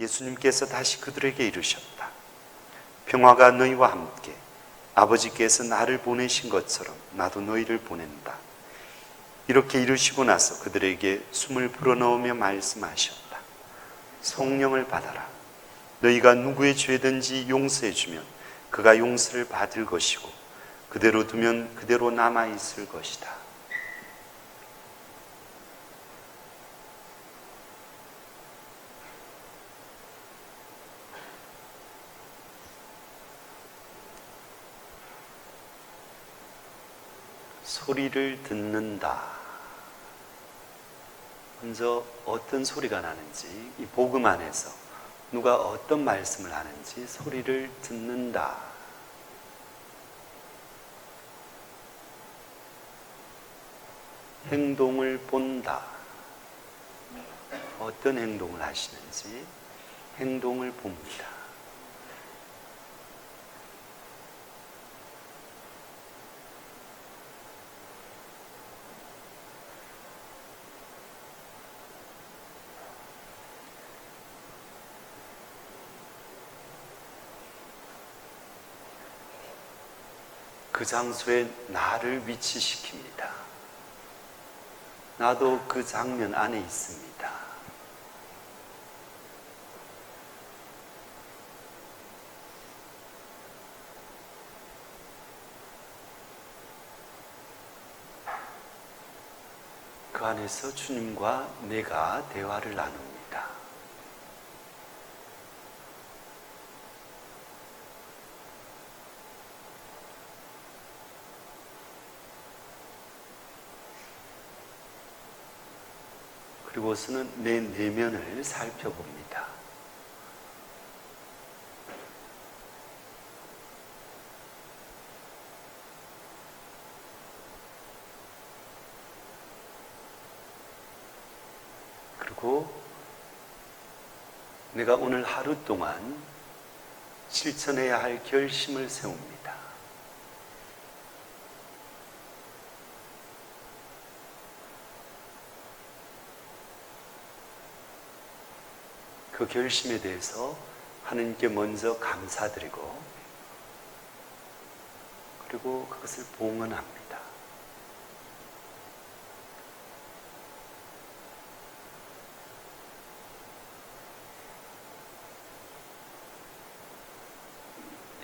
예수님께서 다시 그들에게 이르셨다. 평화가 너희와 함께. 아버지께서 나를 보내신 것처럼 나도 너희를 보낸다. 이렇게 이르시고 나서 그들에게 숨을 불어넣으며 말씀하셨다. 성령을 받아라. 너희가 누구의 죄든지 용서해 주면 그가 용서를 받을 것이고 그대로 두면 그대로 남아있을 것이다. 소리를 듣는다. 먼저 어떤 소리가 나는지, 이 복음 안에서 누가 어떤 말씀을 하는지 소리를 듣는다. 행동을 본다. 어떤 행동을 하시는지 행동을 봅니다. 그 장소에 나를 위치시킵니다. 나도 그 장면 안에 있습니다. 그 안에서 주님과 내가 대화를 나눕니다. 그리고서는 내 내면을 살펴봅니다. 그리고 내가 오늘 하루 동안 실천해야 할 결심을 세웁니다. 그 결심에 대해서 하나님께 먼저 감사드리고 그리고 그것을 봉헌합니다.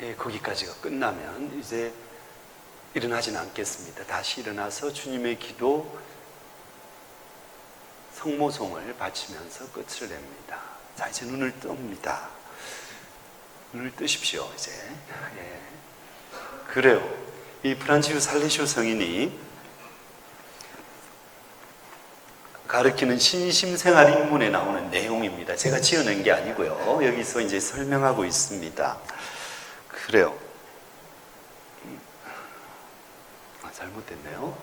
예, 거기까지가 끝나면 이제 일어나진 않겠습니다. 다시 일어나서 주님의 기도 성모송을 바치면서 끝을 냅니다. 자, 이제 눈을 뜹니다. 눈을 뜨십시오, 이제. 예. 그래요. 이 프란치스코 살레시오 성인이 가르치는 신심생활 입문에 나오는 내용입니다. 제가 지어낸 게 아니고요. 여기서 이제 설명하고 있습니다. 그래요. 잘못됐네요.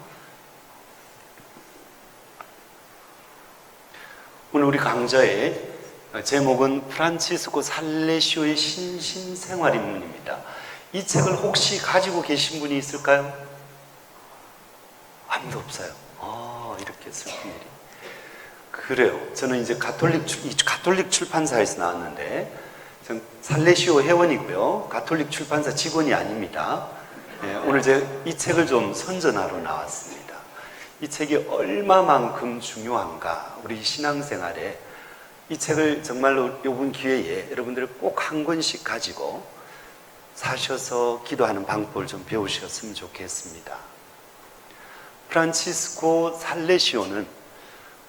오늘 우리 강좌의 제목은 프란치스코 살레시오의 신심생활 입문입니다. 이 책을 혹시 가지고 계신 분이 있을까요? 아무도 없어요. 이렇게 슬픈 일이. 그래요. 저는 이제 가톨릭 출판사에서 나왔는데, 전 살레시오 회원이고요. 가톨릭 출판사 직원이 아닙니다. 예, 오늘 제가 이 책을 좀 선전하러 나왔습니다. 이 책이 얼마만큼 중요한가, 우리 신앙생활에. 이 책을 정말로 이번 기회에 여러분들이 꼭 한 권씩 가지고 사셔서 기도하는 방법을 좀 배우셨으면 좋겠습니다. 프란치스코 살레시오는,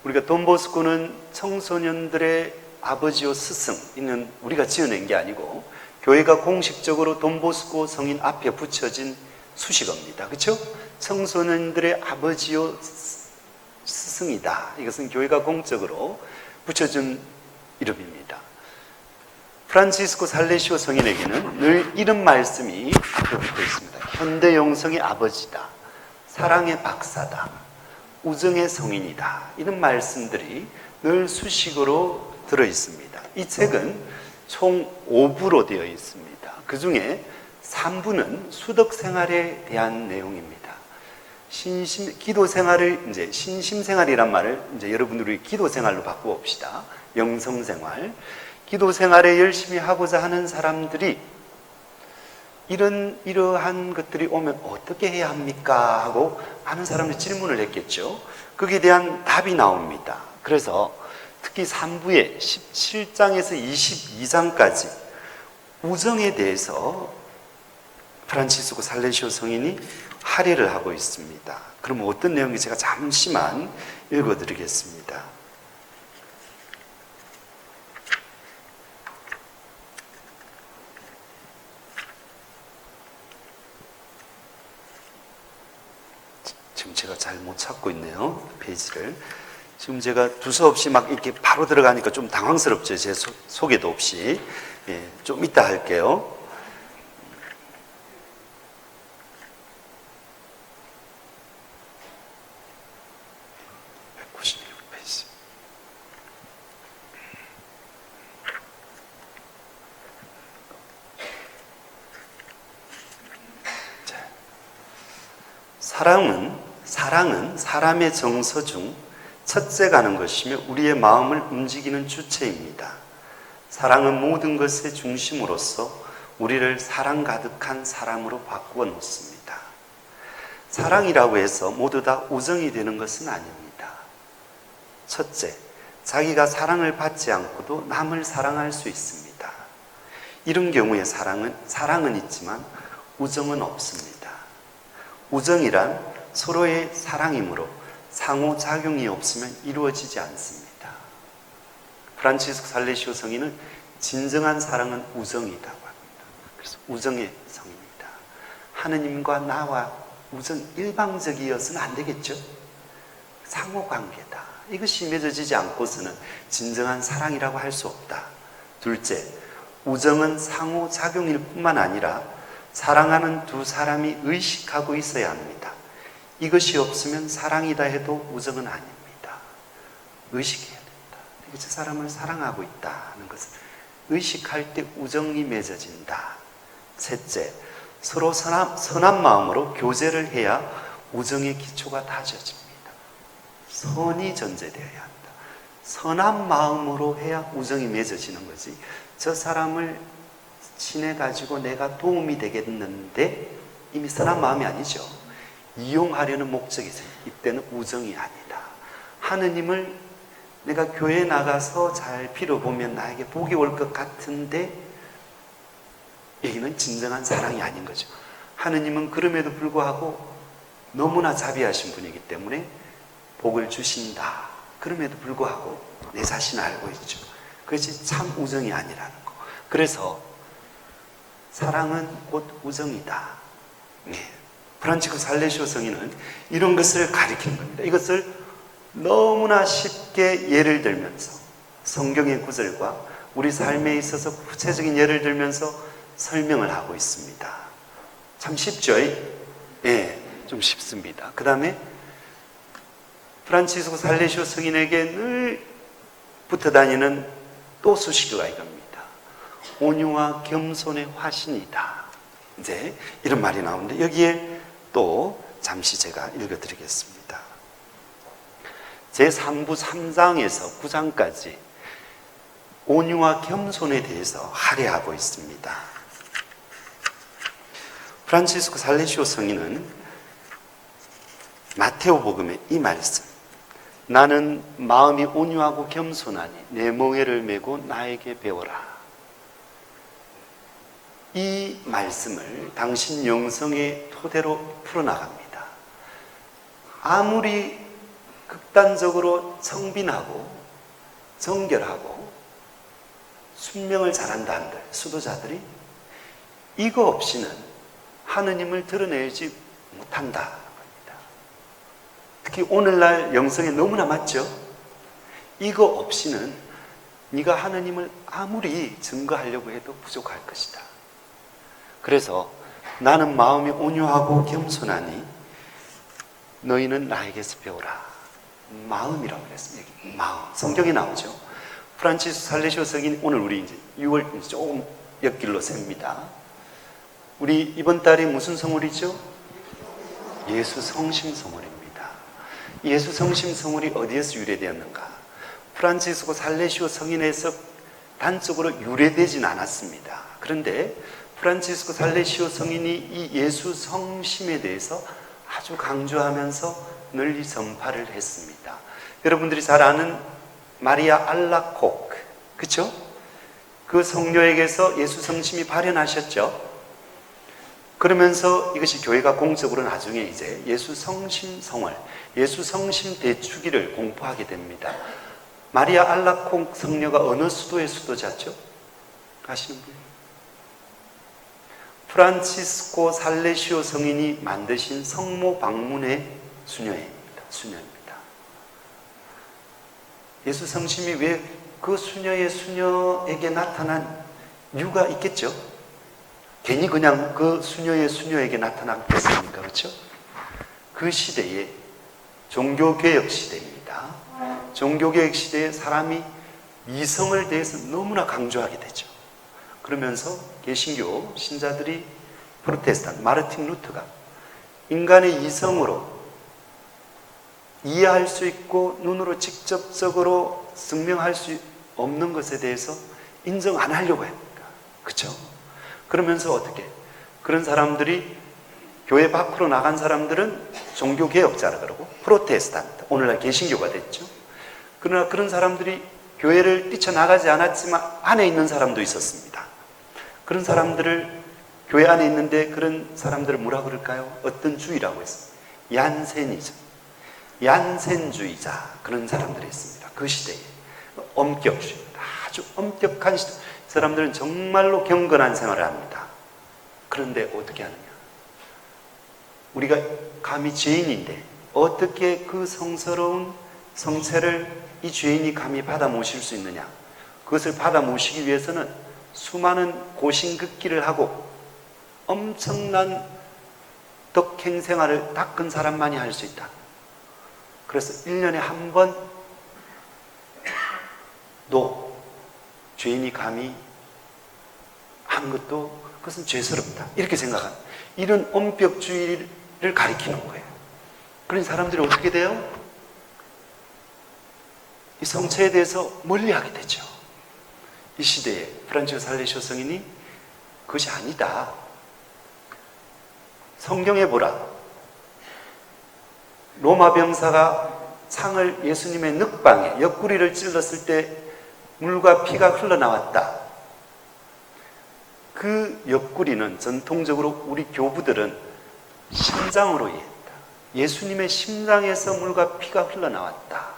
우리가 돈보스코는 청소년들의 아버지요 스승, 이는 우리가 지어낸 게 아니고 교회가 공식적으로 돈보스코 성인 앞에 붙여진 수식어입니다. 그렇죠? 청소년들의 아버지요 스승이다. 이것은 교회가 공적으로 붙여준 이름입니다. 프란치스코 살레시오 성인에게는 늘 이런 말씀이 앞에 붙어 있습니다. 현대 영성의 아버지다. 사랑의 박사다. 우정의 성인이다. 이런 말씀들이 늘 수식어로 들어 있습니다. 이 책은 총 5부로 되어 있습니다. 그 중에 3부는 수덕 생활에 대한 내용입니다. 기도 생활을 이제 신심 생활이란 말을 이제 여러분들이 기도 생활로 바꿔봅시다. 영성 생활. 기도 생활에 열심히 하고자 하는 사람들이 이러한 것들이 오면 어떻게 해야 합니까? 하고 많은 사람들이 질문을 했겠죠. 거기에 대한 답이 나옵니다. 그래서 특히 3부의 17장에서 22장까지 우정에 대해서 프란치스코 살레시오 성인이 할애를 하고 있습니다. 그럼 어떤 내용인지 제가 잠시만 읽어드리겠습니다. 지금 제가 잘 못 찾고 있네요. 페이지를. 지금 제가 두서없이 막 이렇게 바로 들어가니까 좀 당황스럽죠. 제 소개도 없이. 예, 좀 이따 할게요. 196페이지. 사랑은 사람의 정서 중 첫째 가는 것이며 우리의 마음을 움직이는 주체입니다. 사랑은 모든 것의 중심으로서 우리를 사랑 가득한 사람으로 바꾸어 놓습니다. 사랑이라고 해서 모두 다 우정이 되는 것은 아닙니다. 첫째, 자기가 사랑을 받지 않고도 남을 사랑할 수 있습니다. 이런 경우에 사랑은 있지만 우정은 없습니다. 우정이란 서로의 사랑이므로 상호작용이 없으면 이루어지지 않습니다. 프란치스코 살레시오 성인은 진정한 사랑은 우정이라고 합니다. 그래서 우정의 성입니다. 하느님과 나와 우정 일방적이어서는 안 되겠죠? 상호관계다. 이것이 맺어지지 않고서는 진정한 사랑이라고 할 수 없다. 둘째, 우정은 상호작용일 뿐만 아니라 사랑하는 두 사람이 의식하고 있어야 합니다. 이것이 없으면 사랑이다 해도 우정은 아닙니다. 의식해야 된다. 저 사람을 사랑하고 있다는 것을 의식할 때 우정이 맺어진다. 셋째, 서로 선한 마음으로 교제를 해야 우정의 기초가 다져집니다. 선이 전제되어야 한다. 선한 마음으로 해야 우정이 맺어지는 거지. 저 사람을 친해가지고 내가 도움이 되겠는데 이미 선한 마음이 아니죠. 이용하려는 목적이 있어요. 이때는 우정이 아니다. 하느님을 내가 교회에 나가서 잘 빌어보면 나에게 복이 올 것 같은데 여기는 진정한 사랑이 아닌 거죠. 하느님은 그럼에도 불구하고 너무나 자비하신 분이기 때문에 복을 주신다. 그럼에도 불구하고 내 자신을 알고 있죠. 그것이 참 우정이 아니라는 거. 그래서 사랑은 곧 우정이다. 네. 프란치스코 살레시오 성인은 이런 것을 가리키는 겁니다. 이것을 너무나 쉽게 예를 들면서 성경의 구절과 우리 삶에 있어서 구체적인 예를 들면서 설명을 하고 있습니다. 참 쉽죠? 예, 좀 쉽습니다. 그 다음에 프란치스코 살레시오 성인에게 늘 붙어 다니는 또 수식어가 이겁니다. 온유와 겸손의 화신이다. 이제 이런 말이 나오는데 여기에 또 잠시 제가 읽어드리겠습니다. 제3부 3장에서 9장까지 온유와 겸손에 대해서 할애하고 있습니다. 프란치스코 살레시오 성인은 마테오복음의 이 말씀, 나는 마음이 온유하고 겸손하니 내 멍에를 메고 나에게 배워라. 이 말씀을 당신 영성의 토대로 풀어나갑니다. 아무리 극단적으로 청빈하고 정결하고 순명을 잘한다 한들 수도자들이 이거 없이는 하느님을 드러내지 못한다 합니다. 특히 오늘날 영성에 너무나 맞죠? 이거 없이는 네가 하느님을 아무리 증거하려고 해도 부족할 것이다. 그래서 나는 마음이 온유하고 겸손하니 너희는 나에게서 배우라. 마음이라고 그랬습니다. 마음. 성경에 나오죠. 프란치스코 살레시오 성인 오늘 우리 이제 6월 조금 옆길로 셉니다. 우리 이번 달이 무슨 성월이죠? 예수 성심 성월입니다. 예수 성심 성월이 어디에서 유래되었는가? 프란치스코 살레시오 성인에서 단적으로 유래되진 않았습니다. 그런데 프란치스코 살레시오 성인이 이 예수 성심에 대해서 아주 강조하면서 널리 전파를 했습니다. 여러분들이 잘 아는 마리아 알라코크, 그렇죠? 그 성녀에게서 예수 성심이 발현하셨죠. 그러면서 이것이 교회가 공적으로 나중에 이제 예수 성심 성월, 예수 성심 대축일을 공포하게 됩니다. 마리아 알라코크 성녀가 어느 수도의 수도자죠? 아시는 분? 프란치스코 살레시오 성인이 만드신 성모 방문의 수녀입니다. 수녀입니다. 예수 성심이 왜 그 수녀의 수녀에게 나타난 이유가 있겠죠? 괜히 그냥 그 수녀의 수녀에게 나타났겠습니까? 그렇죠? 그 시대에 종교개혁 시대입니다. 종교개혁 시대에 사람이 이성을 대해서 너무나 강조하게 되죠. 그러면서 개신교 신자들이 프로테스탄트 마르틴 루터가 인간의 이성으로 이해할 수 있고 눈으로 직접적으로 증명할 수 없는 것에 대해서 인정 안 하려고 합니다. 그렇죠? 그러면서 어떻게? 그런 사람들이 교회 밖으로 나간 사람들은 종교개혁자라 그러고 프로테스탄트, 오늘날 개신교가 됐죠. 그러나 그런 사람들이 교회를 뛰쳐나가지 않았지만 안에 있는 사람도 있었습니다. 그런 사람들을 교회 안에 있는데 그런 사람들을 뭐라 그럴까요? 어떤 주의라고 했습니다. 얀센이즘, 얀센주의자, 그런 사람들이 있습니다. 그 시대에 엄격주의입니다. 아주 엄격한 시대. 사람들은 정말로 경건한 생활을 합니다. 그런데 어떻게 하느냐? 우리가 감히 죄인인데 어떻게 그 성스러운 성체를 이 죄인이 감히 받아 모실 수 있느냐? 그것을 받아 모시기 위해서는 수많은 고신극기를 하고 엄청난 덕행 생활을 닦은 사람만이 할 수 있다. 그래서 1년에 한 번도 죄인이 감히 한 것도 그것은 죄스럽다. 이렇게 생각한 이런 엄격주의를 가리키는 거예요. 그런 사람들이 어떻게 돼요? 이 성체에 대해서 멀리하게 되죠. 이 시대에 프란치스코 살레시오 성인이 그것이 아니다. 성경에 보라. 로마 병사가 창을 예수님의 늑방에 옆구리를 찔렀을 때 물과 피가 흘러나왔다. 그 옆구리는 전통적으로 우리 교부들은 심장으로 이해했다. 예수님의 심장에서 물과 피가 흘러나왔다.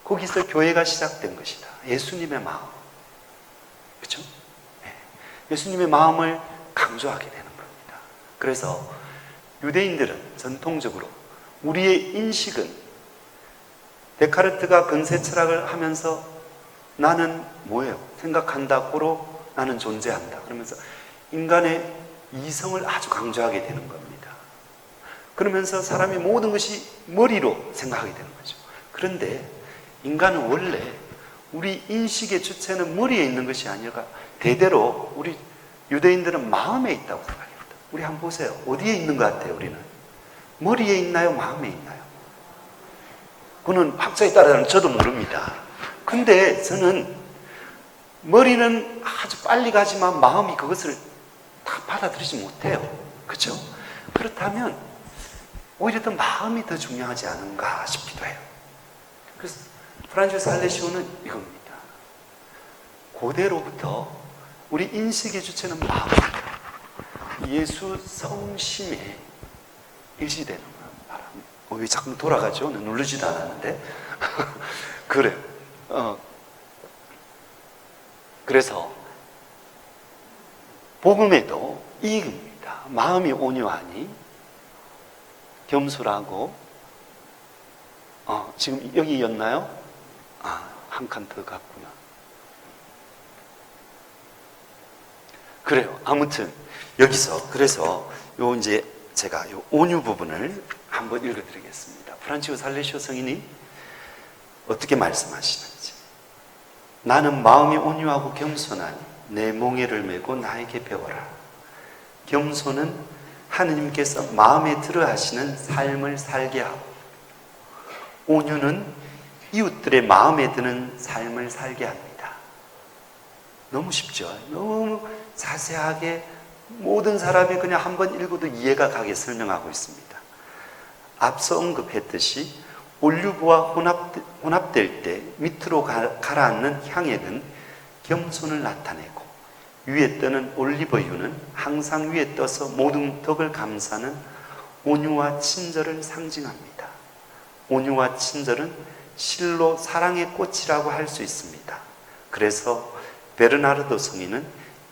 거기서 교회가 시작된 것이다. 예수님의 마음. 그렇죠? 네. 예수님의 마음을 강조하게 되는 겁니다. 그래서 유대인들은 전통적으로 우리의 인식은 데카르트가 근세 철학을 하면서 나는 뭐예요? 생각한다고로 나는 존재한다. 그러면서 인간의 이성을 아주 강조하게 되는 겁니다. 그러면서 사람이 모든 것이 머리로 생각하게 되는 거죠. 그런데 인간은 원래 우리 인식의 주체는 머리에 있는 것이 아니라 대대로 우리 유대인들은 마음에 있다고 생각합니다. 우리 한번 보세요. 어디에 있는 것 같아요, 우리는? 머리에 있나요? 마음에 있나요? 그거는 학자에 따라서는 저도 모릅니다. 근데 저는 머리는 아주 빨리 가지만 마음이 그것을 다 받아들이지 못해요. 그렇죠? 그렇다면 오히려 더 마음이 더 중요하지 않은가 싶기도 해요. 그래서 프란치스코 살레시오는 이겁니다. 고대로부터 우리 인식의 주체는 마음입니다. 예수 성심에 일시되는 바람. 왜 자꾸 돌아가죠? 누르지도 않았는데. 그래. 그래서 복음에도 이익입니다. 마음이 온유하니 겸손하고 지금 여기였나요? 한 칸 더 갔구나. 그래요. 아무튼 여기서 그래서 요 이제 제가 요 온유 부분을 한번 읽어드리겠습니다. 프란치스코 살레시오 성인이 어떻게 말씀하시는지. 나는 마음이 온유하고 겸손하니 내 몽에를 메고 나에게 배워라. 겸손은 하느님께서 마음에 들어 하시는 삶을 살게 하고, 온유는 이웃들의 마음에 드는 삶을 살게 합니다. 너무 쉽죠. 너무 자세하게 모든 사람이 그냥 한번 읽어도 이해가 가게 설명하고 있습니다. 앞서 언급했듯이 올리브와 혼합될 때 밑으로 가라앉는 향액은 겸손을 나타내고, 위에 뜨는 올리브유는 항상 위에 떠서 모든 덕을 감사하는 온유와 친절을 상징합니다. 온유와 친절은 실로 사랑의 꽃이라고 할 수 있습니다. 그래서 베르나르도 성인은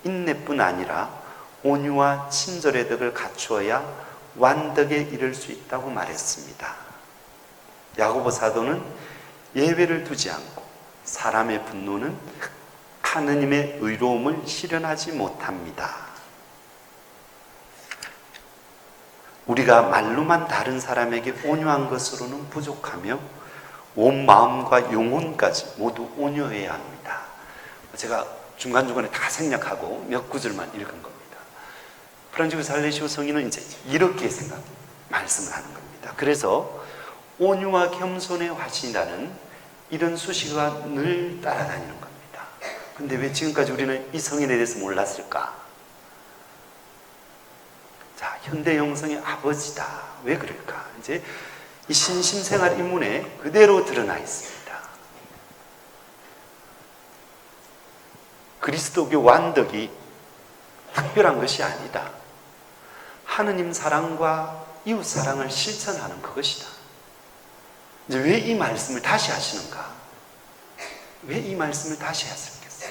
인내뿐 아니라 온유와 친절의 덕을 갖추어야 완덕에 이를 수 있다고 말했습니다. 야고보 사도는 예외를 두지 않고 사람의 분노는 하느님의 의로움을 실현하지 못합니다. 우리가 말로만 다른 사람에게 온유한 것으로는 부족하며 온 마음과 영혼까지 모두 온유해야 합니다. 제가 중간중간에 다 생략하고 몇 구절만 읽은 겁니다. 프란치스코 살레시오 성인은 이제 이렇게 말씀을 하는 겁니다. 그래서 온유와 겸손의 화신이라는 이런 수식어가 늘 따라다니는 겁니다. 근데 왜 지금까지 우리는 이 성인에 대해서 몰랐을까? 자, 현대 영성의 아버지다. 왜 그럴까? 이제 이 신심생활 인문에 그대로 드러나 있습니다. 그리스도교 완덕이 특별한 것이 아니다. 하느님 사랑과 이웃 사랑을 실천하는 그것이다. 이제 왜 이 말씀을 다시 하시는가? 왜 이 말씀을 다시 하셨겠어요?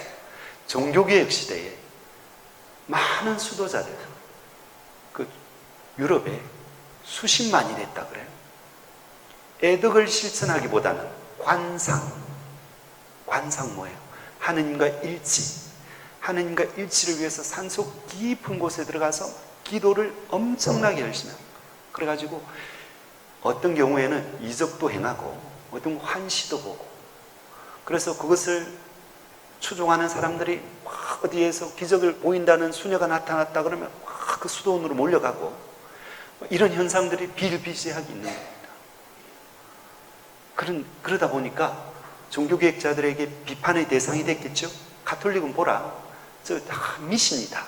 종교개혁 시대에 많은 수도자들, 그 유럽에 수십만이 됐다 그래요. 애덕을 실천하기보다는 관상 뭐예요? 하느님과 일치. 하느님과 일치를 위해서 산속 깊은 곳에 들어가서 기도를 엄청나게 열심히 합니다. 그래가지고 어떤 경우에는 이적도 행하고 어떤 환시도 보고, 그래서 그것을 추종하는 사람들이 막 어디에서 기적을 보인다는 수녀가 나타났다 그러면 막 그 수도원으로 몰려가고, 이런 현상들이 비일비재하게 있는 겁니다. 그러다 보니까 종교개혁자들에게 비판의 대상이 됐겠죠. 가톨릭은 보라, 저 다 미신이다,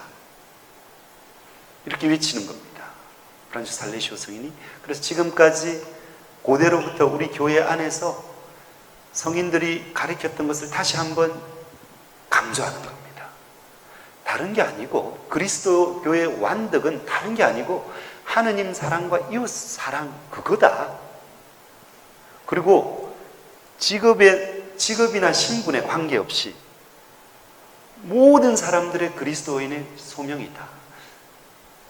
이렇게 외치는 겁니다. 프란치스코 살레시오 성인이. 그래서 지금까지 고대로부터 우리 교회 안에서 성인들이 가르쳤던 것을 다시 한번 강조하는 겁니다. 다른 게 아니고, 그리스도교의 완덕은 다른 게 아니고 하느님 사랑과 이웃 사랑, 그거다. 그리고 직업이나 신분에 관계없이 모든 사람들의 그리스도인의 소명이다.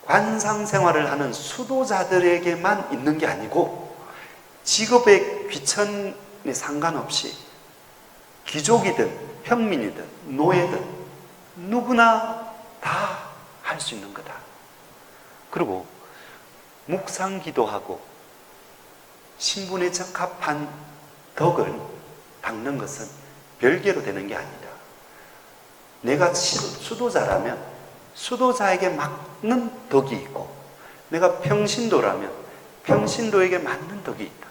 관상 생활을 하는 수도자들에게만 있는 게 아니고 직업의 귀천에 상관없이 귀족이든 평민이든 노예든 누구나 다 할 수 있는 거다. 그리고 묵상 기도하고 신분에 적합한 덕을 닦는 것은 별개로 되는 게 아니다. 내가 수도자라면 수도자에게 맞는 덕이 있고, 내가 평신도라면 평신도에게 맞는 덕이 있다.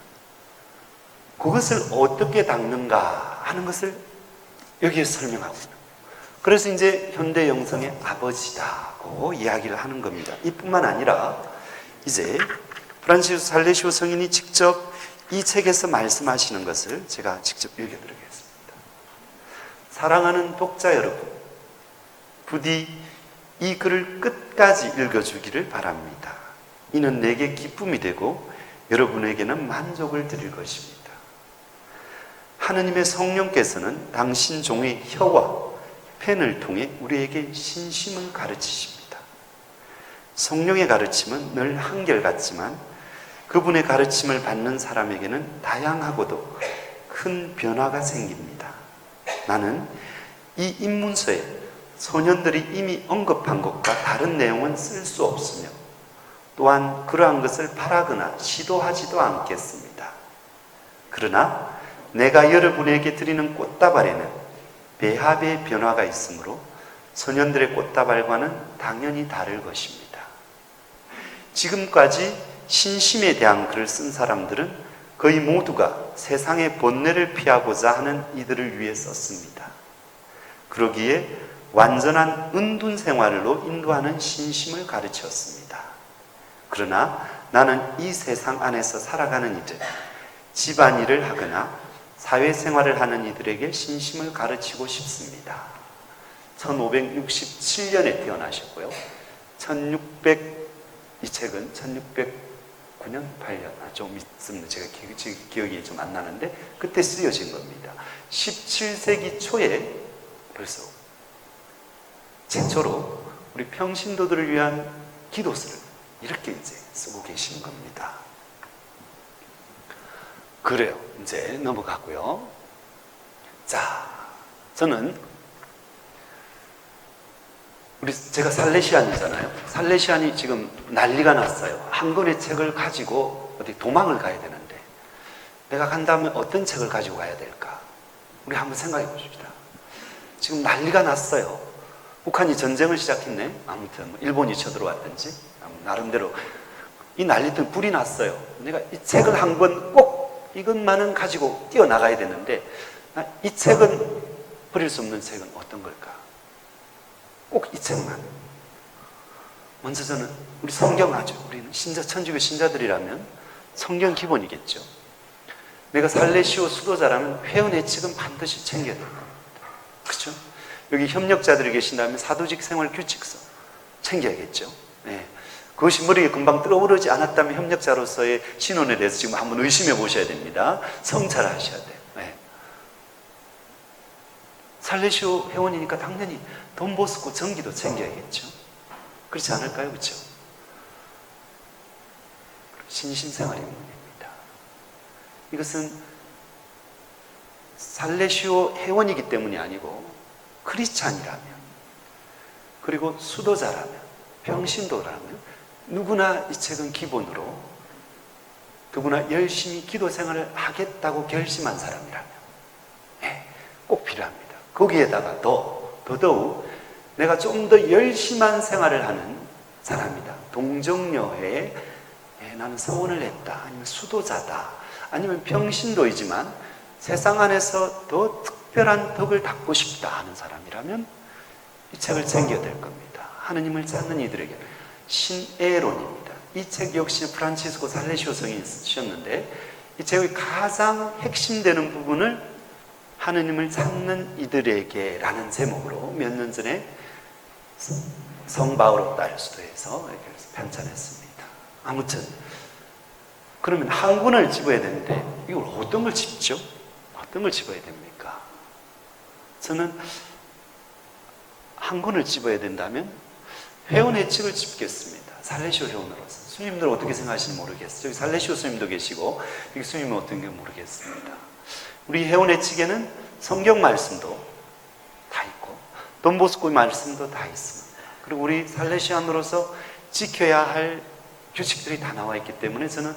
그것을 어떻게 닦는가 하는 것을 여기에 설명하고 있는 거예요. 그래서 이제 현대 영성의 아버지다고 이야기를 하는 겁니다. 이뿐만 아니라 이제 프란치스코 살레시오 성인이 직접 이 책에서 말씀하시는 것을 제가 직접 읽어드리겠습니다. 사랑하는 독자 여러분, 부디 이 글을 끝까지 읽어주기를 바랍니다. 이는 내게 기쁨이 되고 여러분에게는 만족을 드릴 것입니다. 하느님의 성령께서는 당신 종의 혀와 펜을 통해 우리에게 신심을 가르치십니다. 성령의 가르침은 늘 한결같지만 그분의 가르침을 받는 사람에게는 다양하고도 큰 변화가 생깁니다. 나는 이 입문서에 소년들이 이미 언급한 것과 다른 내용은 쓸 수 없으며 또한 그러한 것을 바라거나 시도하지도 않겠습니다. 그러나 내가 여러분에게 드리는 꽃다발에는 배합의 변화가 있으므로 소년들의 꽃다발과는 당연히 다를 것입니다. 지금까지 신심에 대한 글을 쓴 사람들은 거의 모두가 세상의 본뇌를 피하고자 하는 이들을 위해 썼습니다. 그러기에 완전한 은둔 생활로 인도하는 신심을 가르쳤습니다. 그러나 나는 이 세상 안에서 살아가는 이들, 집안일을 하거나 사회생활을 하는 이들에게 신심을 가르치고 싶습니다. 1567년에 태어나셨고요. 이 책은 1609년, 8년, 좀 있습니다. 제가 기억이 좀 안 나는데 그때 쓰여진 겁니다. 17세기 초에 벌써 최초로 우리 평신도들을 위한 기도서를 이렇게 이제 쓰고 계신 겁니다. 그래요. 이제 넘어가고요. 자, 저는 제가 살레시안이잖아요. 살레시안이 지금 난리가 났어요. 한 권의 책을 가지고 어디 도망을 가야 되는데 내가 간다면 어떤 책을 가지고 가야 될까? 우리 한번 생각해 보십시다. 지금 난리가 났어요. 북한이 전쟁을 시작했네. 아무튼 일본이 쳐들어왔든지 나름대로 이 난리 때문에 불이 났어요. 내가 이 책을 한 권 꼭 이것만은 가지고 뛰어나가야 되는데 이 책은 버릴 수 없는 책은 어떤 걸까? 꼭 이 책만. 먼저 저는 우리 성경 하죠. 우리는 천주교 신자들이라면 성경 기본이겠죠. 내가 살레시오 수도자라면 회원의 책은 반드시 챙겨야 될 겁니다. 그렇죠? 여기 협력자들이 계신다면 사도직 생활 규칙서 챙겨야겠죠. 네. 그것이 머리에 금방 떠오르지 않았다면 협력자로서의 신원에 대해서 지금 한번 의심해 보셔야 됩니다. 성찰하셔야 돼요. 네. 살레시오 회원이니까 당연히 돈보스코 정기도 챙겨야겠죠. 그렇지 않을까요? 그렇죠? 신심생활 임무입니다. 이것은 살레시오 회원이기 때문이 아니고 크리스찬이라면, 그리고 수도자라면, 평신도라면 누구나 이 책은 기본으로 누구나 열심히 기도 생활을 하겠다고 결심한 사람이라면 꼭 필요합니다. 거기에다가 더더욱 내가 좀 더 열심한 생활을 하는 사람이다. 동정여회에 나는 서원을 했다. 아니면 수도자다. 아니면 평신도이지만 세상 안에서 더 특별한 덕을 닦고 싶다 하는 사람이라면 이 책을 챙겨야 될 겁니다. 하느님을 찾는 이들에게 신애론입니다. 이 책 역시 프란치스코 살레시오 성인이 쓰셨는데 이 책의 가장 핵심되는 부분을 하느님을 찾는 이들에게 라는 제목으로 몇 년 전에 성바오로 딸 수도에서 이렇게 편찬했습니다. 아무튼 그러면 한 권을 집어야 되는데 이걸 어떤 걸 집죠? 어떤 걸 집어야 됩니까? 저는 한 권을 집어야 된다면 회원의 책을 집겠습니다. 살레시오 회원으로서. 스님들은 어떻게 생각하시는지 모르겠어요. 여기 살레시오 스님도 계시고 여기 스님은 어떤 게 모르겠습니다. 우리 회원의 책에는 성경 말씀도 다 있고 돈보스코의 말씀도 다 있습니다. 그리고 우리 살레시안으로서 지켜야 할 규칙들이 다 나와 있기 때문에 저는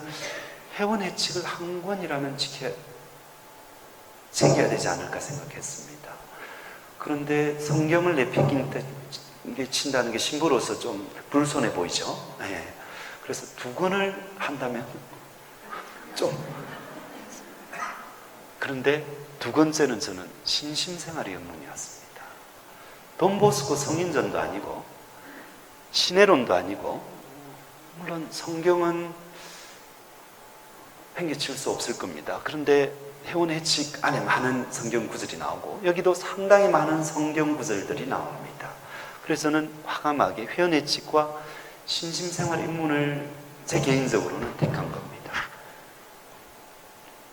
회원의 책을 한 권이라면 챙겨야 되지 않을까 생각했습니다. 그런데 성경을 내팽개친다는 게 신부로서 좀 불손해 보이죠. 네. 그래서 두 권을 한다면 좀, 그런데 두 번째는 저는 신심생활의 의문이었습니다. 돈보스코 성인전도 아니고 신애론도 아니고, 물론 성경은 팽개칠 수 없을 겁니다. 그런데 회원회칙 안에 많은 성경 구절이 나오고 여기도 상당히 많은 성경 구절들이 나옵니다. 그래서 저는 과감하게 회원회칙과 신심생활 입문을 제 개인적으로는 택한 겁니다.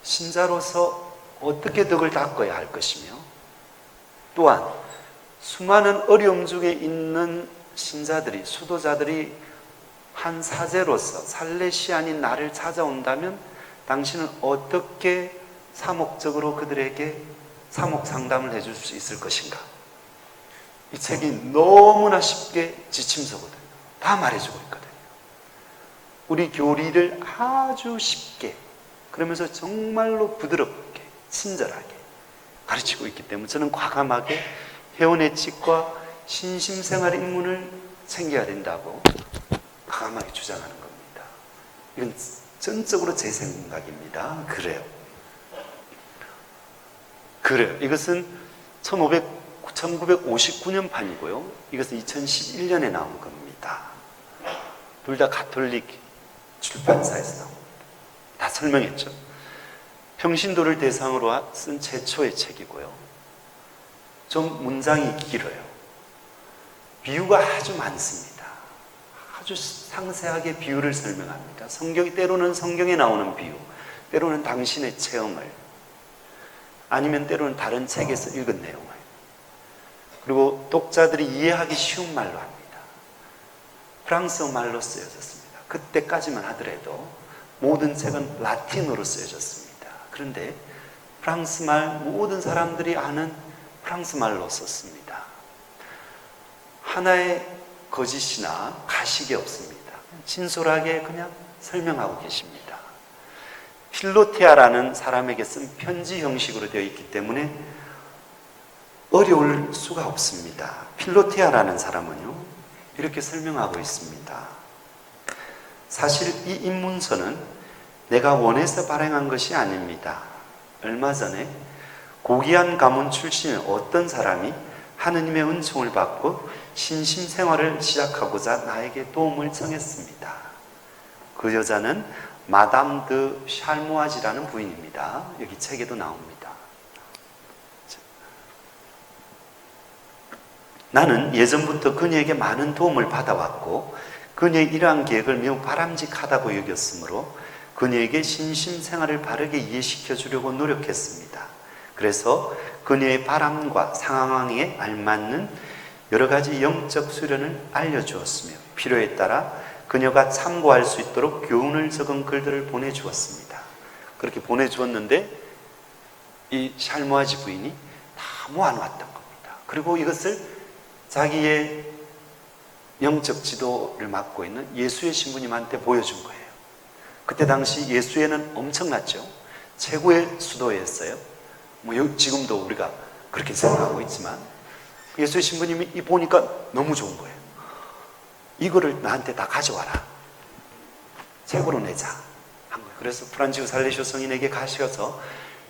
신자로서 어떻게 덕을 닦아야 할 것이며, 또한 수많은 어려움 중에 있는 신자들이, 수도자들이 한 사제로서 살레시안인 나를 찾아온다면 당신은 어떻게 사목적으로 그들에게 사목 상담을 해줄 수 있을 것인가? 이 책이 너무나 쉽게 지침서거든요. 다 말해주고 있거든요. 우리 교리를 아주 쉽게, 그러면서 정말로 부드럽게, 친절하게 가르치고 있기 때문에 저는 과감하게 회원의칙과 신심생활 입문을 챙겨야 된다고 과감하게 주장하는 겁니다. 이건 전적으로 제 생각입니다. 그래요. 이것은 1959년 판이고요. 이것은 2011년에 나온 겁니다. 둘 다 가톨릭 출판사에서 나옵니다. 다 설명했죠. 평신도를 대상으로 쓴 최초의 책이고요. 좀 문장이 길어요. 비유가 아주 많습니다. 아주 상세하게 비유를 설명합니다. 때로는 성경에 나오는 비유, 때로는 당신의 체험을, 아니면 때로는 다른 책에서 읽은 내용을, 그리고 독자들이 이해하기 쉬운 말로 합니다. 프랑스어 말로 쓰여졌습니다. 그때까지만 하더라도 모든 책은 라틴어로 쓰여졌습니다. 그런데 프랑스 말, 모든 사람들이 아는 프랑스 말로 썼습니다. 하나의 거짓이나 가식이 없습니다. 진솔하게 그냥 설명하고 계십니다. 필로테아라는 사람에게 쓴 편지 형식으로 되어 있기 때문에 어려울 수가 없습니다. 필로테아라는 사람은요, 이렇게 설명하고 있습니다. 사실 이 입문서는 내가 원해서 발행한 것이 아닙니다. 얼마 전에 고귀한 가문 출신의 어떤 사람이 하느님의 은총을 받고 신심생활을 시작하고자 나에게 도움을 청했습니다. 그 여자는 마담 드 샬모아지라는 부인입니다. 여기 책에도 나옵니다. 나는 예전부터 그녀에게 많은 도움을 받아왔고 그녀의 이러한 계획을 매우 바람직하다고 여겼으므로 그녀에게 신심생활을 바르게 이해시켜 주려고 노력했습니다. 그래서 그녀의 바람과 상황에 알맞는 여러 가지 영적 수련을 알려주었으며 필요에 따라 그녀가 참고할 수 있도록 교훈을 적은 글들을 보내주었습니다. 그렇게 보내주었는데 이 샬모아지 부인이 다 모아놓았던 겁니다. 그리고 이것을 자기의 영적 지도를 맡고 있는 예수의 신부님한테 보여준 거예요. 그때 당시 예수회는 엄청났죠. 최고의 수도였어요. 지금도 우리가 그렇게 생각하고 있지만 예수의 신부님이 이 보니까 너무 좋은 거예요. 이거를 나한테 다 가져와라. 책으로 내자. 한 거예요. 그래서 프란치스코 살레시오 성인에게 가셔서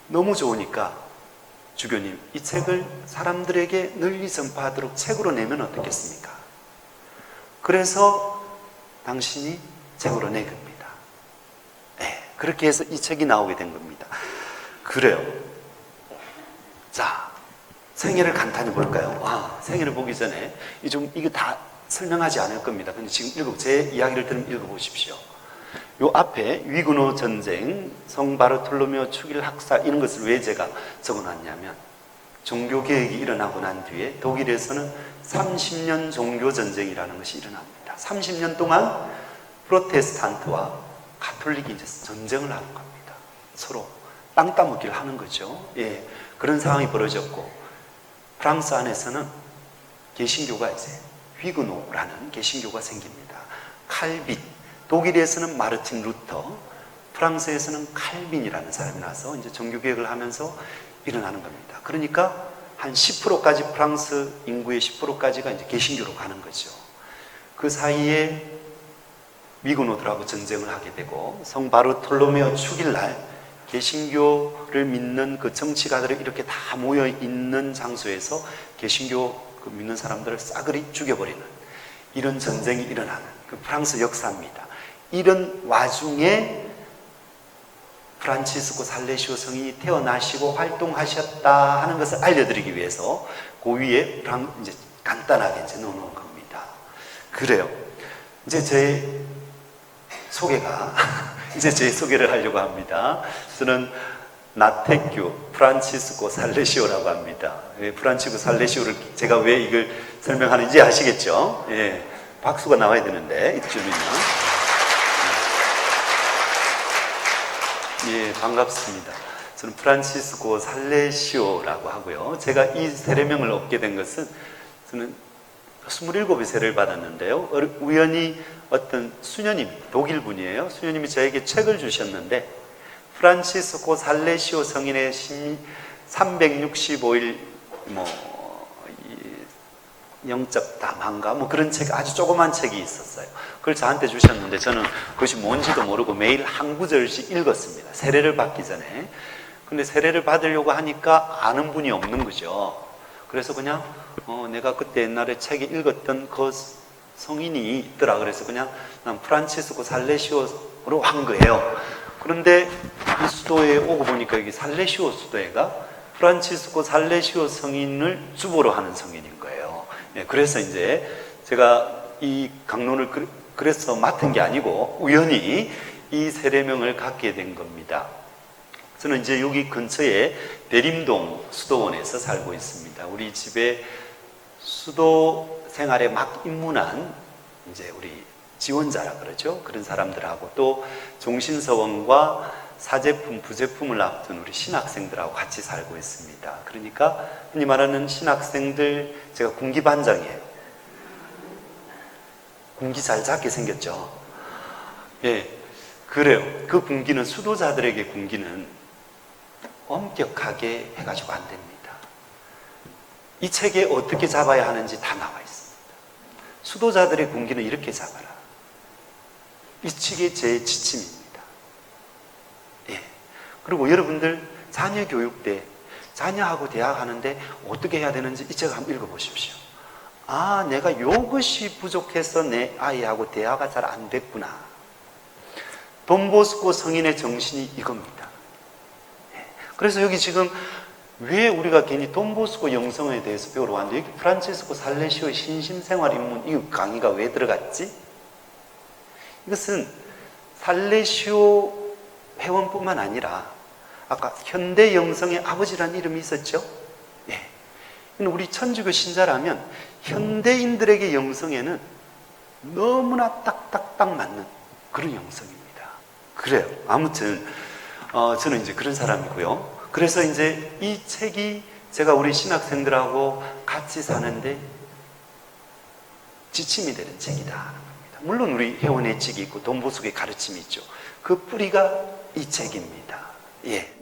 너무 좋으니까 주교님, 이 책을 사람들에게 널리 전파하도록 책으로 내면 어떻겠습니까? 그래서 당신이 책으로 낸 겁니다. 네, 그렇게 해서 이 책이 나오게 된 겁니다. 그래요. 자, 생애를 간단히 볼까요? 생애를 보기 전에 이거 다 설명하지 않을 겁니다. 근데 지금 제 이야기를 들으면 읽어보십시오. 요 앞에 위그노 전쟁, 성 바르톨로메오 축일 학살, 이런 것을 왜 제가 적어놨냐면 종교개혁이 일어나고 난 뒤에 독일에서는 30년 종교전쟁이라는 것이 일어납니다. 30년 동안 프로테스탄트와 가톨릭이 이제 전쟁을 하는 겁니다. 서로 땅 따먹기를 하는 거죠. 예, 그런 상황이 벌어졌고 프랑스 안에서는 개신교가 이제 위그노라는 개신교가 생깁니다. 칼빈, 독일에서는 마르틴 루터, 프랑스에서는 칼빈이라는 사람이 나서 이제 종교개혁을 하면서 일어나는 겁니다. 그러니까 한 10%까지 프랑스 인구의 10%까지가 이제 개신교로 가는 거죠. 그 사이에 위그노들하고 전쟁을 하게 되고 성 바르톨로메오 축일날 개신교를 믿는 그 정치가들이 이렇게 다 모여 있는 장소에서 개신교 그 믿는 사람들을 싸그리 죽여버리는 이런 전쟁이 일어나는 그 프랑스 역사입니다. 이런 와중에 프란치스코 살레시오 성인이 태어나시고 활동하셨다 하는 것을 알려드리기 위해서 그 위에 이제 간단하게 이제 넣어놓은 겁니다. 그래요. 이제 제 소개가 이제 제 소개를 하려고 합니다. 저는 나태교 프란치스코 살레시오라고 합니다. 프란치스코 살레시오를 제가 왜 이걸 설명하는지 아시겠죠? 예, 박수가 나와야 되는데 이쯤이면. 예, 반갑습니다. 저는 프란치스코 살레시오라고 하고요. 제가 이 세례명을 얻게 된 것은 저는 27의 세례를 받았는데요. 우연히 어떤 수녀님, 독일 분이에요. 수녀님이 저에게 책을 주셨는데 프란치스코 살레시오 성인의 365일 영적 다만가 그런 책, 아주 조그만 책이 있었어요. 그걸 저한테 주셨는데 저는 그것이 뭔지도 모르고 매일 한 구절씩 읽었습니다. 세례를 받기 전에. 근데 세례를 받으려고 하니까 아는 분이 없는 거죠. 그래서 그냥 내가 그때 옛날에 책에 읽었던 그 성인이 있더라. 그래서 그냥 난 프란치스코 살레시오로 한 거예요. 그런데 이 수도에 오고 보니까 여기 살레시오 수도회가 프란치스코 살레시오 성인을 주보로 하는 성인인 거예요. 예, 그래서 이제 제가 이 강론을 그래서 맡은 게 아니고 우연히 이 세례명을 갖게 된 겁니다. 저는 이제 여기 근처에 대림동 수도원에서 살고 있습니다. 우리 집에 수도 생활에 막 입문한 이제 우리 지원자라 그러죠. 그런 사람들하고 또 종신서원과 사제품, 부제품을 앞둔 우리 신학생들하고 같이 살고 있습니다. 그러니까 흔히 말하는 신학생들, 제가 군기반장이에요. 군기 잘 잡게 생겼죠. 예, 그래요. 그 군기는 수도자들에게 군기는 엄격하게 해가지고 안 됩니다. 이 책에 어떻게 잡아야 하는지 다 나와 있습니다. 수도자들의 군기는 이렇게 잡아라. 이 책이 제 지침입니다. 예. 그리고 여러분들 자녀 교육 때 자녀하고 대화하는데 어떻게 해야 되는지 이 책을 한번 읽어보십시오. 아, 내가 이것이 부족해서 내 아이하고 대화가 잘 안 됐구나. 돈보스코 성인의 정신이 이겁니다. 예. 그래서 여기 지금 왜 우리가 괜히 돈보스코 영성에 대해서 배우러 왔는데 여기 프란치스코 살레시오의 신심생활 입문 이 강의가 왜 들어갔지? 이것은 살레시오 회원뿐만 아니라 아까 현대 영성의 아버지라는 이름이 있었죠? 예. 우리 천주교 신자라면 현대인들에게 영성에는 너무나 딱딱딱 맞는 그런 영성입니다. 그래요. 아무튼 저는 이제 그런 사람이고요. 그래서 이제 이 책이 제가 우리 신학생들하고 같이 사는데 지침이 되는 책이다. 물론 우리 회원의 책이 있고 돈보숙의 가르침이 있죠. 그 뿌리가 이 책입니다. 예.